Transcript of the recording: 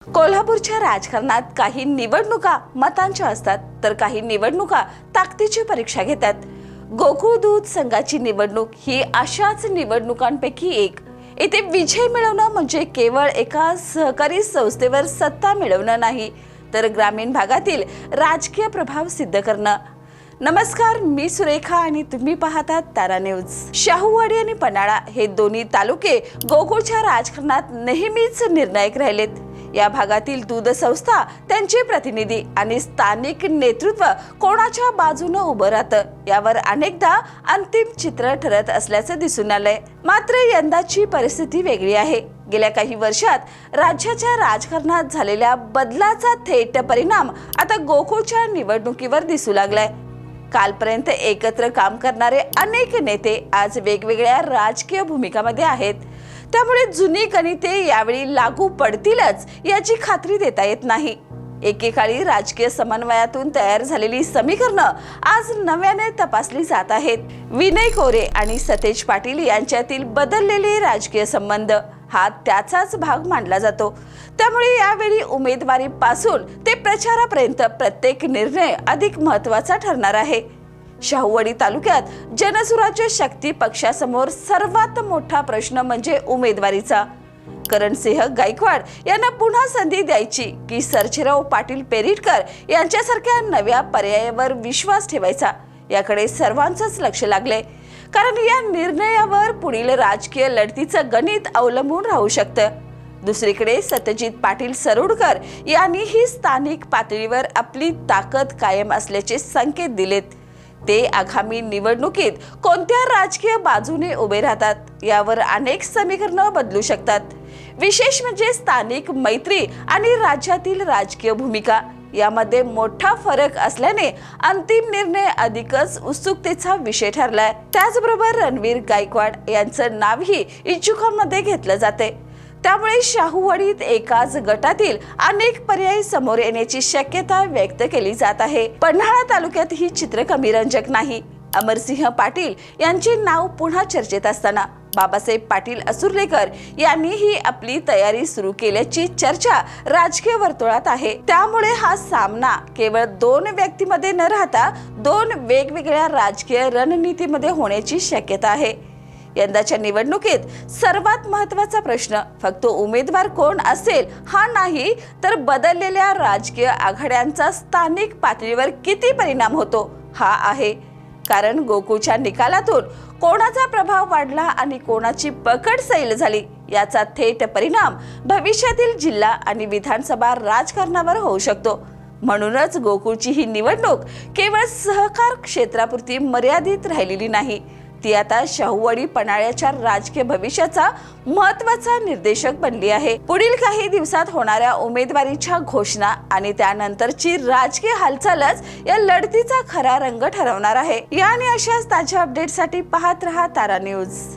कोल्हापूरच्या राजकारणात काही निवडणुका मतांच्या असतात तर काही निवडणुका ताकदीची परीक्षा घेतात। गोकुळ दूध संघाची निवडणूक ही अशाच निवडणुकांपैकी एक। येथे विजय मिळवणं म्हणजे केवळ एका सहकारी संस्थेवर सत्ता मिळवणं नाही, तर ग्रामीण भागातील राजकीय प्रभाव सिद्ध करणं। नमस्कार, मी सुरेखा आणि तुम्ही पाहतात तारा न्यूज। शाहूवाडी आणि पन्हाळा हे दोन्ही तालुके गोकुळच्या राजकारणात नेहमीच निर्णायक राहिलेत। या भागातील दूध संस्था, त्यांचे प्रतिनिधी आणि स्थानिक नेतृत्व कोणाच्या बाजूने उभं राहतं यावर अनेकदा अंतिम चित्र ठरत असल्याचं दिसून आलंय। मात्र यंदाची परिस्थिती वेगळी आहे। गेल्या काही वर्षात राज्याच्या राजकारणात झालेल्या बदलाचा थेट परिणाम आता गोकुळच्या निवडणुकीवर दिसू लागलाय। कालपर्यंत एकत्र काम करणारे अनेक नेते आज वेगवेगळ्या राजकीय भूमिकामध्ये आहेत, त्यामुळे जुनी गणिते यावेळी लागू पडतीलच याची खात्री देता येत नाही। एकेकाळी राजकीय समन्वयातून तयार झालेली समीकरणं आज नव्याने तपासली जात आहेत। विनय कोरे आणि सतेज पाटील यांच्यातील बदललेले राजकीय संबंध हा त्याचाच भाग मानला जातो। त्यामुळे यावेळी उमेदवारीपासून ते प्रचारापर्यंत प्रत्येक निर्णय अधिक महत्त्वाचा ठरणार आहे। शाहूवाडी तालुक्यात जनसुराज्य शक्ती पक्षासमोर सर्वात मोठा प्रश्न म्हणजे उमेदवारीचा। करणसिंह गायकवाड यांना पुन्हा संधी द्यायची की सर्जेराव पाटील पेरिटकर यांच्यासारख्या नव्या पर्यायावर विश्वास ठेवायचा, याकडे सर्वांचंच लक्ष लागले। कारण या निर्णयावर पुढील राजकीय लढतीचं गणित अवलंबून राहू शकतं। दुसरीकडे सत्यजित पाटील सरोडकर यांनीही स्थानिक पातळीवर आपली ताकद कायम असल्याचे संकेत दिलेत। ते आगामी निवडणुकीत कोणत्या राजकीय बाजूने उभे राहतात यावर अनेक समीकरणं बदलू शकतात। विशेष म्हणजे स्थानिक मैत्री आणि राज्यातील राजकीय भूमिका यामध्ये मोठा फरक असल्याने अंतिम निर्णय अधिकच उत्सुकतेचा विषय ठरलाय। त्याचबरोबर रणवीर गायकवाड यांचं नावही इच्छुकांमध्ये घेतलं जाते। त्यामुळे शाहूवाडीत एकाच गटातील अनेक पर्याय समोर येण्याची शक्यता व्यक्त केली जात आहे। पन्हाळा तालुक्यात ही चित्र कमी रंजक नाही। अमरसिंह पाटील यांचे नाव पुन्हा चर्चेत असताना बाबासाहेब पाटील असुर्लेकर यांनीही आपली तयारी सुरू केल्याची चर्चा राजकीय वर्तुळात आहे। त्यामुळे हा सामना केवळ दोन व्यक्तींमध्ये न राहता दोन वेगवेगळ्या राजकीय रणनीतीमध्ये होण्याची शक्यता आहे। यंदाच्या निवडणुकीत सर्वात महत्त्वाचा प्रश्न फक्त उमेदवार कोण असेल हा नाही, तर बदललेल्या राजकीय आघाड्यांचा स्थानिक पातळीवर किती परिणाम होतो हा आहे। कारण गोकुळच्या निकालातून कोणाचा प्रभाव वाढला आणि कोणाची पकड सैल झाली याचा थेट परिणाम भविष्यातील जिल्हा आणि विधानसभा राजकारणावर होऊ शकतो। म्हणूनच गोकुळची ही निवडणूक केवळ सहकार क्षेत्रापुरती मर्यादित राहिलेली नाही, ती आता शाहूवाडी पन्हाळ्याच्या राजकीय भविष्याचा महत्त्वाचा निर्देशक बनली आहे। पुढील काही दिवसात होणाऱ्या उमेदवारीच्या घोषणा आणि त्यानंतरची राजकीय हालचालच या लढतीचा खरा रंग ठरवणार आहे। या आणि अशाच ताज्या अपडेटसाठी पाहत रहा तारा न्यूज।